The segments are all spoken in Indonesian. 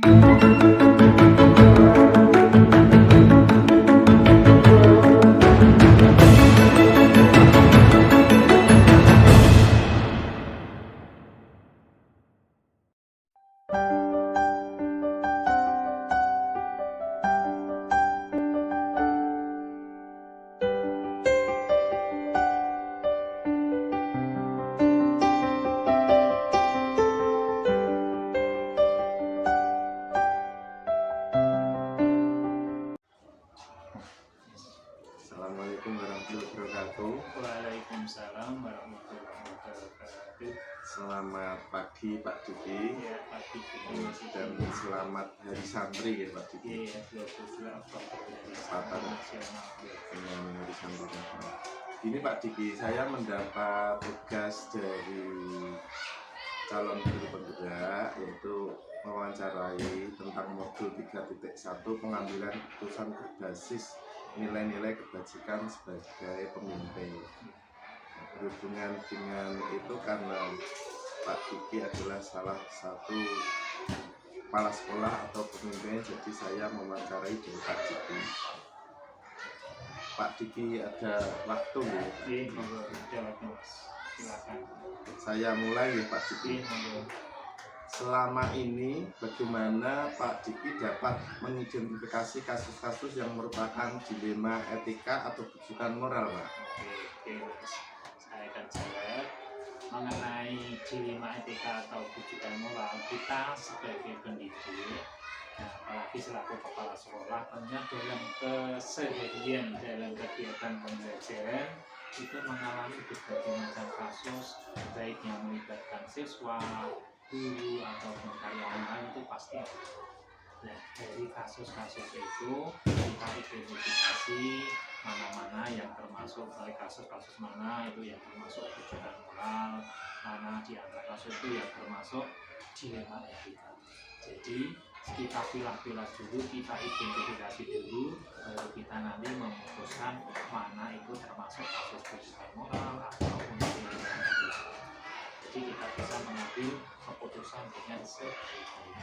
Assalamualaikum warahmatullahi wabarakatuh. Waalaikumsalam warahmatullahi wabarakatuh. Selamat pagi Pak Diki. Ya, pagi dan selamat Hari Santri ya Pak Diki. Iya, 22 Oktober Hari Kesempatan Nasional. dengan Hari Santri Nasional. Ini Pak Diki, saya mendapat tugas dari calon guru penggerak, yaitu mewawancarai tentang modul 3.1 pengambilan keputusan berbasis nilai-nilai kebajikan sebagai pemimpin. Berhubungan dengan itu karena Pak Diki adalah salah satu kepala sekolah atau pemimpin, jadi saya mewawancarai dari Pak Diki. Pak Diki ada waktu ya? Iya, ada waktu, silakan. Saya mulai ya Pak Diki. Iya, Selama ini bagaimana Pak Diki dapat mengidentifikasi kasus-kasus yang merupakan dilema etika atau bujukan moral, Pak? Oke, saya akan jawab mengenai dilema etika atau bujukan moral. Kita sebagai pendidik, apalagi selaku kepala sekolah, tentunya dalam keseharian dalam kegiatan pembelajaran itu mengalami berbagai macam kasus, baik yang melibatkan siswa, guru ataupun karyawan lain, itu pasti ada. Nah, dari kasus-kasus itu kita identifikasi mana-mana yang termasuk, dari kasus-kasus mana itu yang termasuk bujukan moral, mana di antara kasus itu yang termasuk dilema etika. Jadi kita pilah-pilah dulu, kita identifikasi dulu, baru kita nanti memutuskan mana itu termasuk kasus bujukan moral ataupun dilema etika. Jadi kita bisa mengambil keputusan dengan sebaik-baiknya.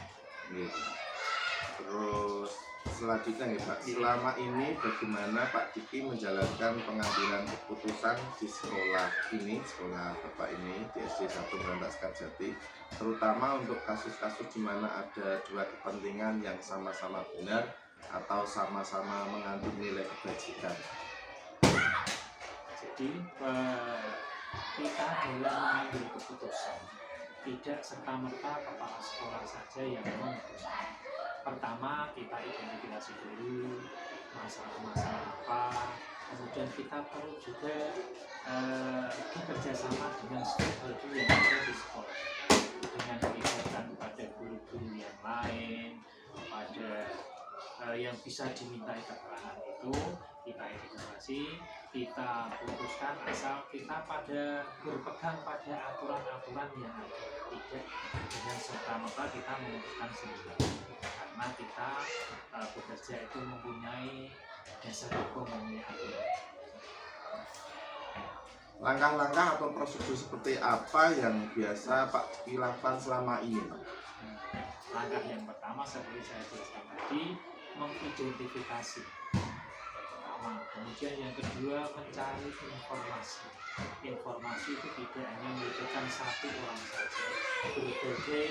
Terus selanjutnya ya Pak, selama ini bagaimana Pak Diki menjalankan pengambilan keputusan di sekolah ini, sekolah Bapak ini di SD 1 Berantas Karjati, terutama untuk kasus-kasus di mana ada dua kepentingan yang sama-sama benar atau sama-sama mengandung nilai kebajikan. Jadi kita dalam mengambil keputusan tidak serta-merta kepala sekolah saja yang memutuskan. Pertama kita identifikasi dulu masalah-masalah apa, kemudian kita perlu juga bekerja sama dengan stakeholder yang ada di sekolah, dengan melibatkan pada guru-guru yang lain, pada yang bisa dimintai keterangan itu kita identifikasi, kita putuskan, asal kita berpegang pada aturan-aturan yang ada, tidak dengan serta-merta kita memutuskan sendiri, karena kita bekerja itu mempunyai dasar hukum, mempunyai aturan. Langkah-langkah atau prosedur seperti apa yang biasa Pak Diki lakukan selama ini, Pak? Langkah yang pertama seperti saya jelaskan tadi, mengidentifikasi. Kemudian yang kedua, mencari informasi. Informasi itu tidak hanya melibatkan satu orang saja, berbagai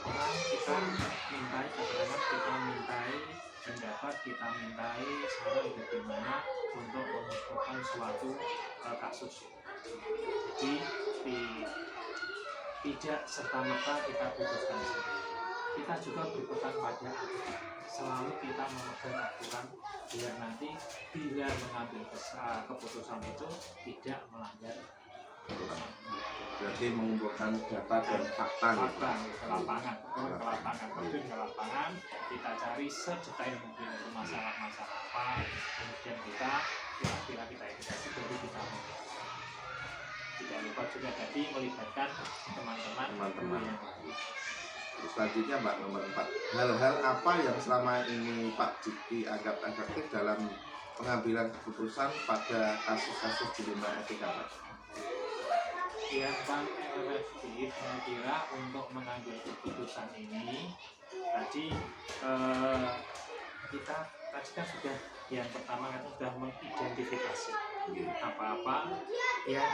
orang kita mintai keterangan, kita mintai pendapat, kita mintai saran bagaimana untuk memutuskan suatu kasus. Jadi tidak serta-merta kita putuskan sendiri. Kita juga berpegang pada aturan. Selalu kita memegang aturan biar nanti bila mengambil keputusan itu tidak melanggar aturan. Berarti mengumpulkan data dan fakta ke lapangan, terjun ke lapangan, kita cari sedetail mungkin itu masalah-masalah apa, kemudian kita kira-kira kita edukasi, baru kita tidak lupa juga tadi melibatkan teman-teman yang lain. Selanjutnya Mbak, nomor 4, hal-hal apa yang selama ini Pak Diki anggap efektif dalam pengambilan keputusan pada kasus-kasus dilema etika, Pak? yang paling efektif saya kira untuk mengambil keputusan ini tadi kita tadi kan sudah yang pertama kan sudah mengidentifikasi apa-apa yang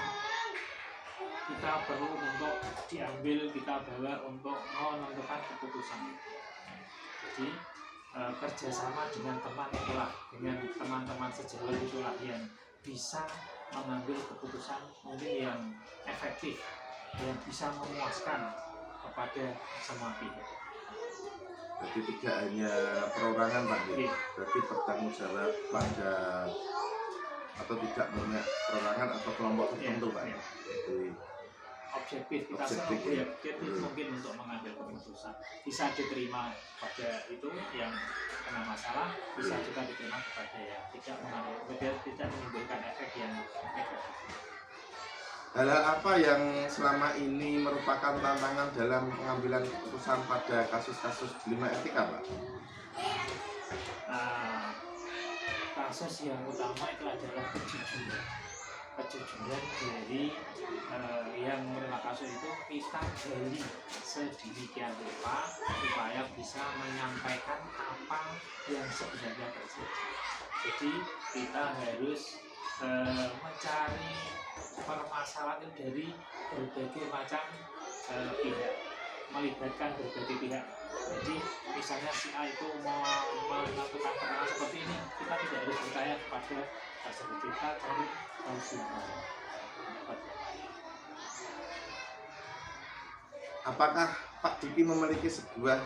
kita perlu untuk diambil, kita bawa untuk menentukan keputusan. Jadi kerjasama dengan teman itulah, dengan teman-teman sejawat itulah yang bisa mengambil keputusan mungkin yang efektif, yang bisa memuaskan kepada semua pihak. Jadi tidak hanya perorangan Pak, berarti bertanggung jawab pada atau tidak punya perorangan atau kelompok tertentu Pak. Jadi objektif kita objektif mungkin untuk mengambil keputusan bisa diterima pada itu yang kena masalah, bisa juga diterima kepada yang tidak mengambil, tidak menimbulkan efek yang negatif. Hal-hal apa yang selama ini merupakan tantangan dalam pengambilan keputusan pada kasus-kasus dilema etika Pak? Kasus yang utama itu adalah kejujuran dari yang menerima kasus itu kita gali sedemikian rupa supaya bisa menyampaikan apa yang sebenarnya terjadi. Jadi kita harus mencari permasalahan itu dari berbagai macam pihak, melibatkan berbagai pihak. Jadi misalnya si A itu mau melakukan perkara seperti ini, kita tidak harus percaya kepada tersebut, kita cari solusi yang lain. Apakah Pak Diki memiliki sebuah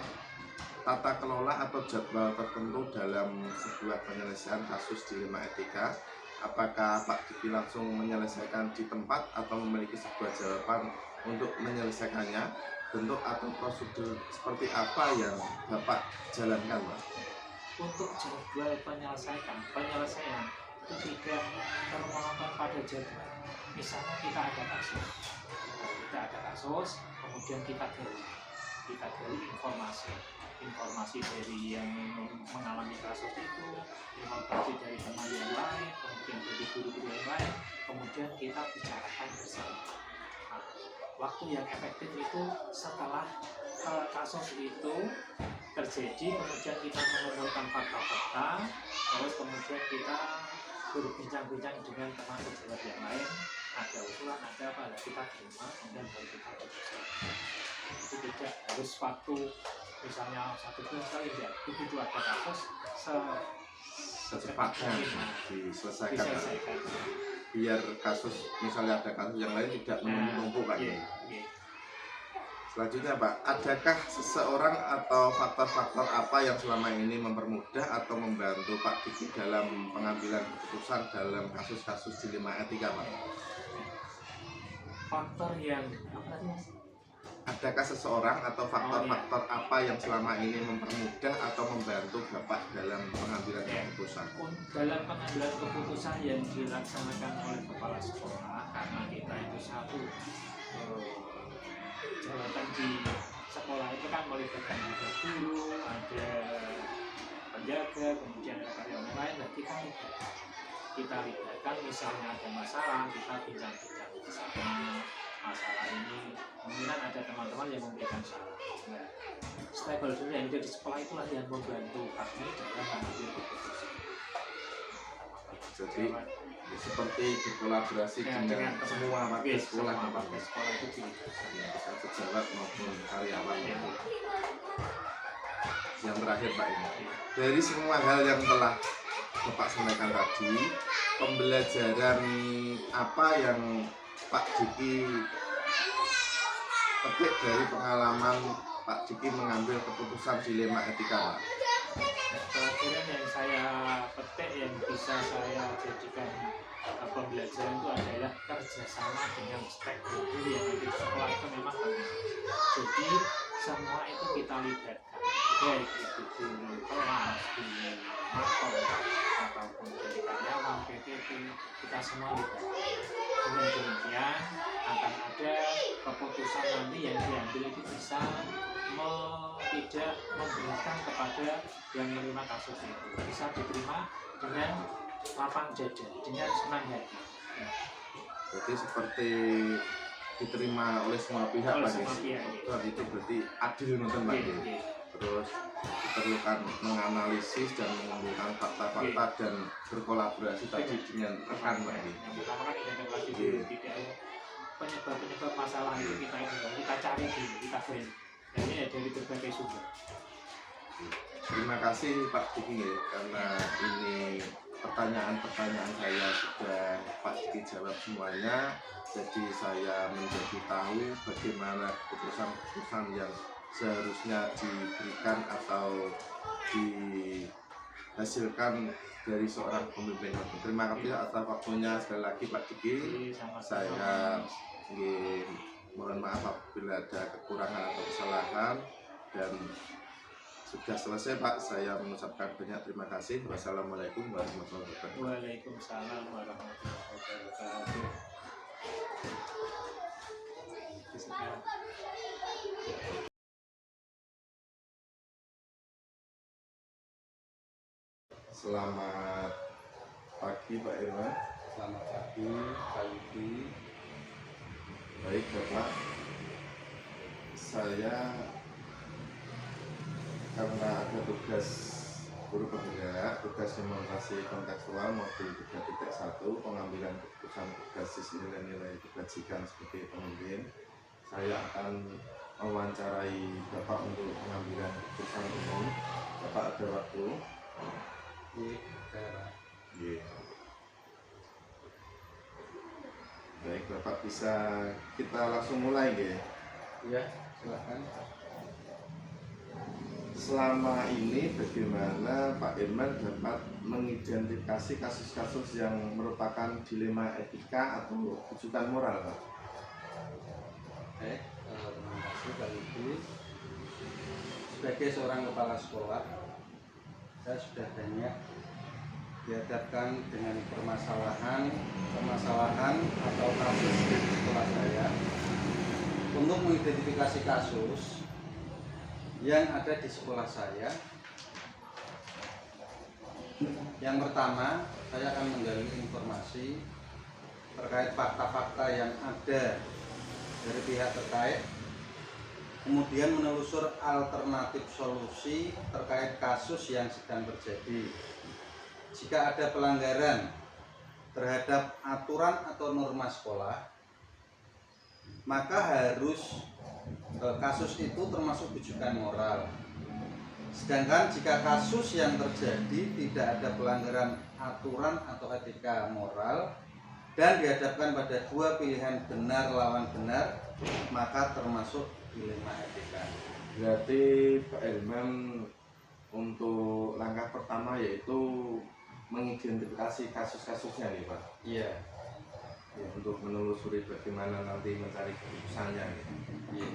tata kelola atau jadwal tertentu dalam sebuah penyelesaian kasus dilema etika? Apakah Pak Diki langsung menyelesaikan di tempat atau memiliki sebuah jawaban untuk menyelesaikannya? Bentuk atau prosedur seperti apa yang Bapak jalankan Pak? Untuk jadwal penyelesaian itu tidak termonoton pada jadwal. Misalnya kita ada kasus, kemudian kita gali informasi dari yang mengalami kasus itu, informasi dari teman yang lain, kemudian dari guru-guru yang lain, kemudian kita bicarakan bersama. Waktu yang efektif itu setelah kasus itu terjadi, kemudian kita mengumpulkan fakta-fakta, terus kemudian kita berbincang-bincang dengan teman sejawat yang lain, ada usulan, ada apa, kita terima, kemudian baru kita putuskan. Itu tidak harus waktu misalnya 1 bulan sekali, tidak. Begitu ada kasus secepatnya diselesaikan. Biar kasus, misalnya ada kasus yang lain tidak menumpuk Pak. Selanjutnya Pak, adakah seseorang atau faktor-faktor apa yang selama ini mempermudah atau membantu Pak Diki dalam pengambilan keputusan dalam kasus-kasus dilema etika Pak? Faktor yang apa tadi Mas? Adakah seseorang atau faktor-faktor apa yang selama ini mempermudah atau membantu Bapak dalam pengambilan keputusan? Dalam pengambilan keputusan yang dilaksanakan oleh kepala sekolah, karena kita itu satu jabatan di sekolah itu kan melibatkan ada guru, ada penjaga, kemudian ada karyawan lain, dan kita libatkan misalnya ada masalah, kita bincang-bincang bersama. Masalah ini kemungkinan ada teman-teman yang memberikan saran. Nah, stakeholder yang ada di sekolah itulah yang membantu kami dalam mengambil keputusan. Jadi seperti berkolaborasi dengan semua warga sekolah itu dilibatkan, sejawat maupun karyawan. Yang terakhir Pak, ini dari semua hal yang telah Bapak sampaikan tadi, pembelajaran apa yang Pak Diki petik dari pengalaman Pak Diki mengambil keputusan dilema etika Pak? Pelajaran yang saya petik yang bisa saya jadikan pembelajaran itu adalah kerjasama dengan stakeholder yang ada di sekolah itu memang penting. Jadi semua itu kita libatkan, baik itu guru kelas, guru makro ataupun dari karyawan, PTT, kita semua libatkan. Dengan demikian akan ada keputusan nanti yang diambil itu bisa tidak memberikan kepada yang menerima kasus itu, bisa diterima dengan lapang dada, dengan senang hati. Jadi seperti diterima oleh semua pihak Oleh Pak. semua pihak, ya. Wah, itu berarti adil nonton Pak. Oke, oke. Terus diperlukan menganalisis dan mengumpulkan fakta-fakta dan berkolaborasi tadi dengan rekan Pak. Yang pertama kan identifikasi Oke. dulu, tidak penyebab masalah itu kita cari dulu, kita find. Dan ini ya dari berbagai sumber. Terima kasih Pak Diki ya, karena ini pertanyaan-pertanyaan saya sudah Pak Diki jawab semuanya. Jadi saya menjadi tahu bagaimana keputusan-keputusan yang seharusnya diberikan atau dihasilkan dari seorang pemimpin. Terima kasih atas waktunya sekali lagi Pak Diki. Saya mohon maaf apabila ada kekurangan atau kesalahan, dan sudah selesai Pak, saya mengucapkan banyak terima kasih. Wassalamualaikum warahmatullahi wabarakatuh. Waalaikumsalam warahmatullahi wabarakatuh. Selamat pagi Pak Irwan. Selamat pagi, Pak Yudi. Baik Bapak, saya karena ada tugas guru penggerak, tugas demonstrasi kontekstual modul 3.1 pengambilan keputusan berbasis nilai-nilai kebajikan sebagai pemimpin, saya akan mewawancarai Bapak untuk pengambilan keputusan umum. Bapak ada waktu? Iya. Baik Bapak, bisa kita langsung mulai ya? Ya, silakan. Selama ini bagaimana Pak Irman dapat mengidentifikasi kasus-kasus yang merupakan dilema etika atau kejutan moral Pak? Baik, terima kasih Pak Yudi. Sebagai seorang kepala sekolah, saya sudah banyak dihadapkan dengan permasalahan atau kasus di sekolah saya untuk mengidentifikasi kasus yang ada di sekolah saya. Yang pertama, saya akan menggali informasi terkait fakta-fakta yang ada dari pihak terkait, kemudian menelusur alternatif solusi terkait kasus yang sedang terjadi. Jika ada pelanggaran terhadap aturan atau norma sekolah, maka harus kasus itu termasuk rujukan moral. Sedangkan jika kasus yang terjadi tidak ada pelanggaran aturan atau etika moral dan dihadapkan pada dua pilihan benar lawan benar, maka termasuk dilema etika. Berarti Pak Irman untuk langkah pertama yaitu mengidentifikasi kasus-kasusnya nih Pak. Iya. Ya, untuk menelusuri bagaimana nanti mencari keputusannya. Iya.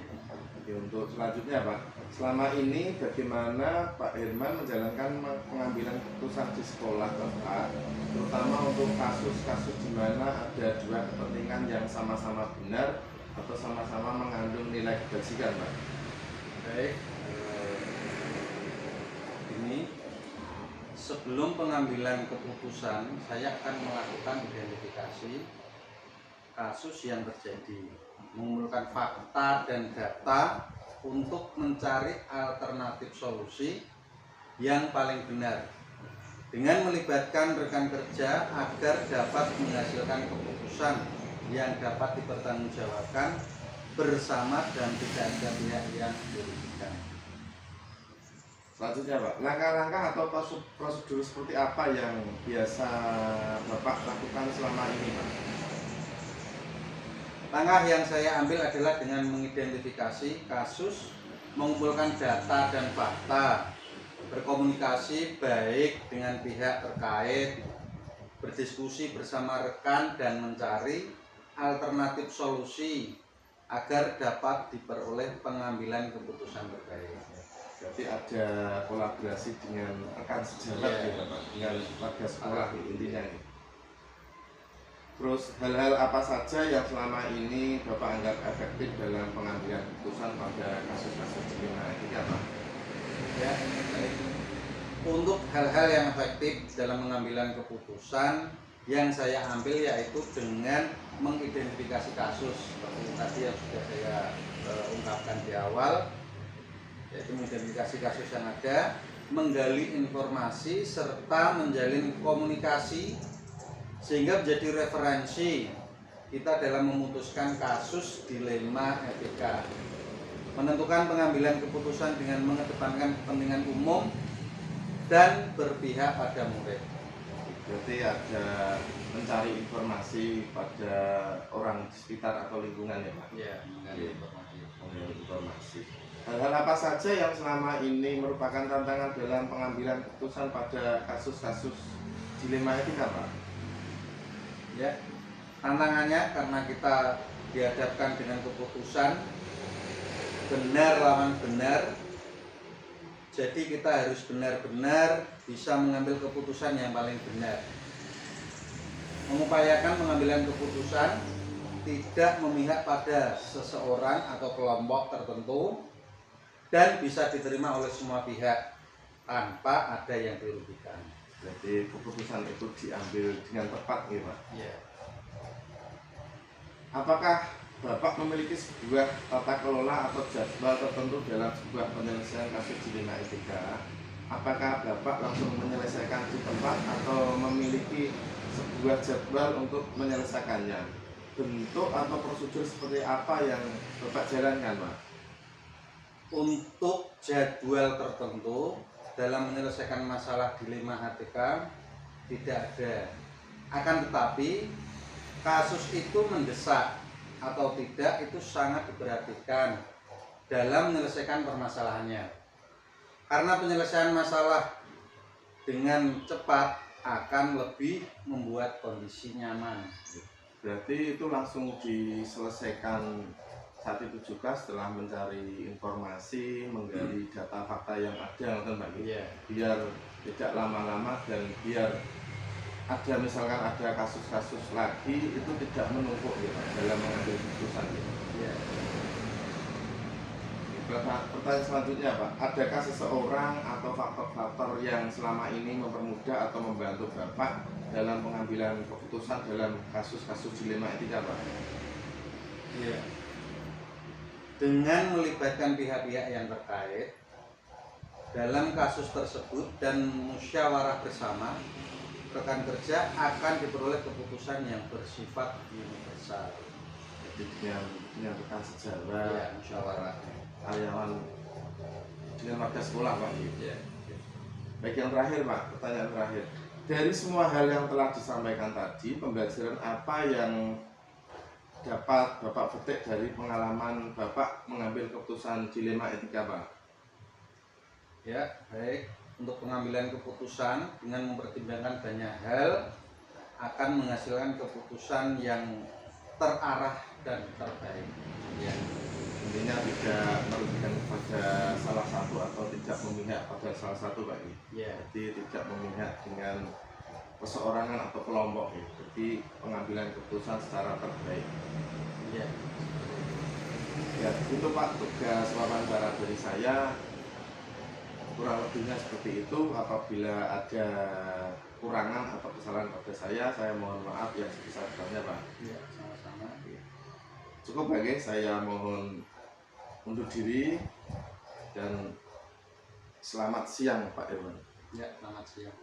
Oke, untuk selanjutnya Pak, selama ini bagaimana Pak Irman menjalankan pengambilan keputusan di sekolah Bapak, terutama untuk kasus-kasus di mana ada dua kepentingan yang sama-sama benar atau sama-sama mengandung nilai kebajikan Pak? Baik, ini sebelum pengambilan keputusan, saya akan melakukan identifikasi kasus yang terjadi, mengumpulkan fakta dan data untuk mencari alternatif solusi yang paling benar dengan melibatkan rekan kerja agar dapat menghasilkan keputusan yang dapat dipertanggungjawabkan bersama dan tidak ada pihak yang dirugikan. Selanjutnya Pak, langkah-langkah atau prosedur seperti apa yang biasa Bapak lakukan selama ini Pak? Langkah yang saya ambil adalah dengan mengidentifikasi kasus, mengumpulkan data dan fakta, berkomunikasi baik dengan pihak terkait, berdiskusi bersama rekan dan mencari alternatif solusi agar dapat diperoleh pengambilan keputusan terbaik. Berarti ada kolaborasi dengan rekan sejabat ya Pak, dengan warga sekolah intinya ini. Terus hal-hal apa saja yang selama ini Bapak anggap efektif dalam pengambilan keputusan pada kasus-kasus dilema etika Pak? Ya, baik. Untuk hal-hal yang efektif dalam pengambilan keputusan, yang saya ambil yaitu dengan mengidentifikasi kasus seperti tadi yang sudah saya ungkapkan di awal, yaitu mengidentifikasi kasus yang ada, menggali informasi serta menjalin komunikasi sehingga menjadi referensi kita dalam memutuskan kasus dilema etika, menentukan pengambilan keputusan dengan mengedepankan kepentingan umum dan berpihak pada murid. Berarti ada mencari informasi pada orang di sekitar atau lingkungan ya Pak? Ya, menggali informasi. Mengambil informasi. Hal-hal apa saja yang selama ini merupakan tantangan dalam pengambilan keputusan pada kasus-kasus dilema etika Pak? Ya, tantangannya karena kita dihadapkan dengan keputusan benar lawan benar, jadi kita harus benar-benar bisa mengambil keputusan yang paling benar, mengupayakan pengambilan keputusan tidak memihak pada seseorang atau kelompok tertentu dan bisa diterima oleh semua pihak tanpa ada yang dirugikan. Jadi keputusan itu diambil dengan tepat gitu Pak? Ya. Apakah Bapak memiliki sebuah tata kelola atau jadwal tertentu dalam sebuah penyelesaian kasus dilema etika? Apakah Bapak langsung menyelesaikan di tempat atau memiliki sebuah jadwal untuk menyelesaikannya? Bentuk atau prosedur seperti apa yang Bapak jalankan Pak? Untuk jadwal tertentu dalam menyelesaikan masalah dilema etika tidak ada. Akan tetapi kasus itu mendesak atau tidak itu sangat diperhatikan dalam menyelesaikan permasalahannya. Karena penyelesaian masalah dengan cepat akan lebih membuat kondisi nyaman. Berarti itu langsung diselesaikan saat itu juga setelah mencari informasi, menggali data fakta yang ada kan Pak? Iya. Biar tidak lama-lama dan biar ada misalkan ada kasus-kasus lagi itu tidak menumpuk ya Pak, dalam mengambil keputusan gitu. Iya. Pertanyaan selanjutnya Pak, adakah seseorang atau faktor-faktor yang selama ini mempermudah atau membantu Bapak dalam pengambilan keputusan dalam kasus-kasus dilema etika Pak? Iya. Dengan melibatkan pihak-pihak yang terkait dalam kasus tersebut dan musyawarah bersama, rekan kerja akan diperoleh keputusan yang bersifat universal. Jadi dengan rekan sejawat, Ya, musyawarah. karyawan, dengan warga sekolah Pak. Ya. Baik, yang terakhir Pak, pertanyaan terakhir. Dari semua hal yang telah disampaikan tadi, pembelajaran apa yang dapat Bapak petik dari pengalaman Bapak mengambil keputusan dilema etika Pak? Ya, baik. Untuk pengambilan keputusan dengan mempertimbangkan banyak hal akan menghasilkan keputusan yang terarah dan terbaik. Ya. Intinya tidak merugikan pada salah satu atau tidak memihak pada salah satu Pak. Ya. Jadi tidak memihak dengan perseorangan atau kelompok. Jadi pengambilan keputusan secara terbaik. Ya. Ya, itu Pak tugas wawancara dari saya. Kurang lebihnya seperti itu. Apabila ada kurangan atau kesalahan pada saya mohon maaf yang sebesar-besarnya Pak. Ya, sama-sama. Cukup bagi saya mohon undur diri dan selamat siang Pak Irwan. Ya, selamat siang.